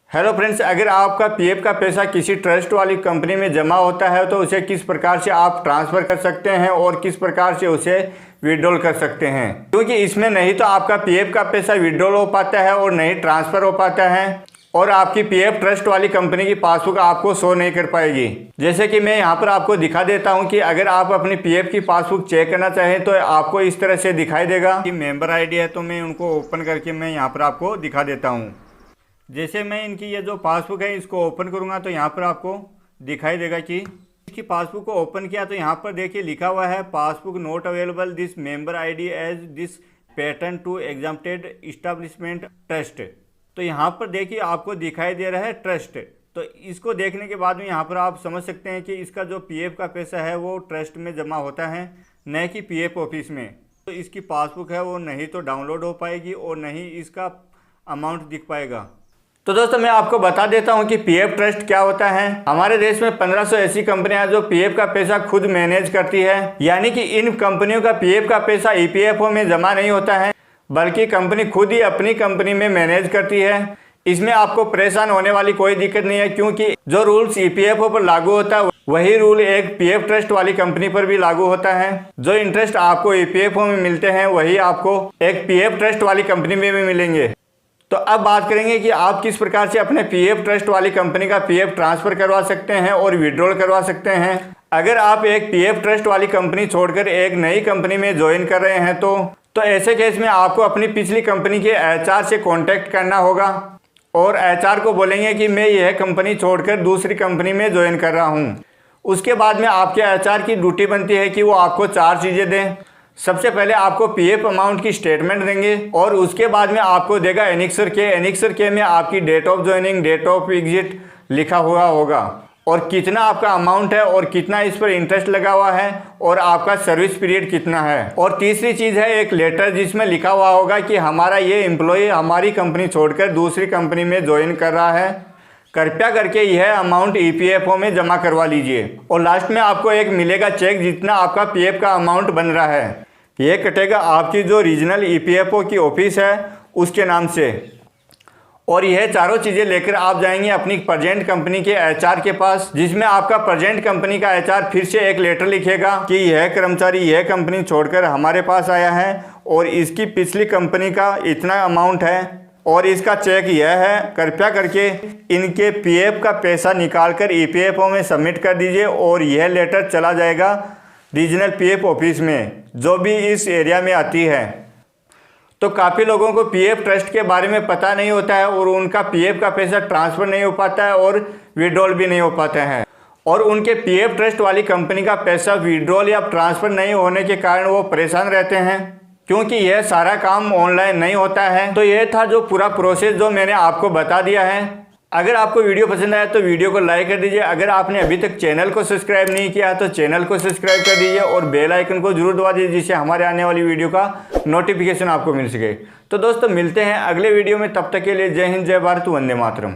Hello friends, अगर आपका PF का पैसा किसी ट्रस्ट वाली कंपनी में जमा होता है तो उसे किस प्रकार से आप ट्रांसफ़र कर सकते हैं और किस प्रकार से उसे विड्रॉल कर सकते हैं, क्योंकि इसमें नहीं तो आपका पीएफ का पैसा विड्रॉल हो पाता है और नहीं ट्रांसफ़र हो पाता है और आपकी पीएफ ट्रस्ट वाली कंपनी की पासबुक आपको शो नहीं कर पाएगी। जैसे कि मैं यहाँ पर आपको दिखा देता हूँ कि अगर आप अपनी पीएफ की पासबुक चेक करना चाहें तो आपको इस तरह से दिखाई देगा कि मेंबर आईडी है, तो मैं उनको ओपन करके मैं यहाँ पर आपको दिखा देता हूँ। जैसे मैं इनकी ये जो पासबुक है इसको ओपन करूँगा तो यहाँ पर आपको दिखाई देगा कि इसकी पासबुक को ओपन किया तो यहाँ पर देखिए लिखा हुआ है passbook not available this member ID as this pattern to exempted establishment trust. तो यहाँ पर देखिए आपको दिखाई दे रहा है ट्रस्ट। तो इसको देखने के बाद में यहाँ पर आप समझ सकते हैं कि इसका जो पीएफ का पैसा है वो ट्रस्ट में जमा होता है, न कि पीएफ ऑफिस में। तो इसकी पासबुक है वो नहीं तो डाउनलोड हो पाएगी और नहीं इसका अमाउंट दिख पाएगा। तो दोस्तों मैं आपको बता देता हूं कि पीएफ ट्रस्ट क्या होता है। हमारे देश में 1500 ऐसी कंपनियां जो पीएफ का पैसा खुद मैनेज करती है, यानी कि इन कंपनियों का पीएफ का पैसा ईपीएफओ में जमा नहीं होता है बल्कि कंपनी खुद ही अपनी कंपनी में मैनेज करती है। इसमें आपको परेशान होने वाली कोई दिक्कत नहीं है, क्योंकि जो रूल्स ईपीएफओ पर लागू होता है वही रूल एक पीएफ ट्रस्ट वाली कंपनी पर भी लागू होता है। जो इंटरेस्ट आपको ईपीएफओ में मिलते हैं वही आपको एक पीएफ ट्रस्ट वाली कंपनी में भी मिलेंगे। तो अब बात करेंगे कि आप किस प्रकार से अपने पीएफ ट्रस्ट वाली कंपनी का पीएफ ट्रांसफ़र करवा सकते हैं और विड्रॉल करवा सकते हैं। अगर आप एक पीएफ ट्रस्ट वाली कंपनी छोड़कर एक नई कंपनी में ज्वाइन कर रहे हैं तो ऐसे केस में आपको अपनी पिछली कंपनी के एचआर से कांटेक्ट करना होगा और एचआर को बोलेंगे कि मैं यह कंपनी छोड़कर दूसरी कंपनी में ज्वाइन कर रहा हूँ। उसके बाद में आपके एचआर की ड्यूटी बनती है कि वो आपको 4 चीज़ें दें। सबसे पहले आपको पीएफ अमाउंट की स्टेटमेंट देंगे और उसके बाद में आपको देगा एनेक्सर के। एनेक्सर के में आपकी date of joining, date of exit लिखा हुआ होगा और कितना आपका अमाउंट है और कितना इस पर इंटरेस्ट लगा हुआ है और आपका सर्विस पीरियड कितना है। और तीसरी चीज़ है एक लेटर जिसमें लिखा हुआ होगा कि हमारा ये एम्प्लॉय हमारी कंपनी छोड़कर दूसरी कंपनी में ज्वाइन कर रहा है, कृपया करके यह अमाउंट ईपीएफओ में जमा करवा लीजिए। और लास्ट में आपको एक मिलेगा चेक जितना आपका पीएफ का अमाउंट बन रहा है। ये कटेगा आपकी जो रीजनल ईपीएफओ की ऑफिस है उसके नाम से। और यह चारों चीज़ें लेकर आप जाएंगे अपनी प्रेजेंट कंपनी के एचआर के पास, जिसमें आपका प्रेजेंट कंपनी का एचआर फिर से एक लेटर लिखेगा कि यह कर्मचारी यह कंपनी छोड़कर हमारे पास आया है और इसकी पिछली कंपनी का इतना अमाउंट है और इसका चेक यह है, कृपया करके इनके पीएफ का पैसा निकाल कर ईपीएफओ में सबमिट कर दीजिए। और यह लेटर चला जाएगा रीजनल पीएफ ऑफिस में जो भी इस एरिया में आती है। तो काफ़ी लोगों को पीएफ ट्रस्ट के बारे में पता नहीं होता है और उनका पीएफ का पैसा ट्रांसफ़र नहीं हो पाता है और विड्रॉल भी नहीं हो पाता है और उनके पीएफ ट्रस्ट वाली कंपनी का पैसा विड्रॉल या ट्रांसफ़र नहीं होने के कारण वो परेशान रहते हैं, क्योंकि यह सारा काम ऑनलाइन नहीं होता है। तो यह था जो पूरा प्रोसेस जो मैंने आपको बता दिया है। अगर आपको वीडियो पसंद आया तो वीडियो को लाइक कर दीजिए। अगर आपने अभी तक चैनल को सब्सक्राइब नहीं किया तो चैनल को सब्सक्राइब कर दीजिए और बेल आइकन को जरूर दबा दीजिए जिससे हमारे आने वाली वीडियो का नोटिफिकेशन आपको मिल सके। तो दोस्तों मिलते हैं अगले वीडियो में, तब तक के लिए जय हिंद, जय भारत, वंदे मातरम।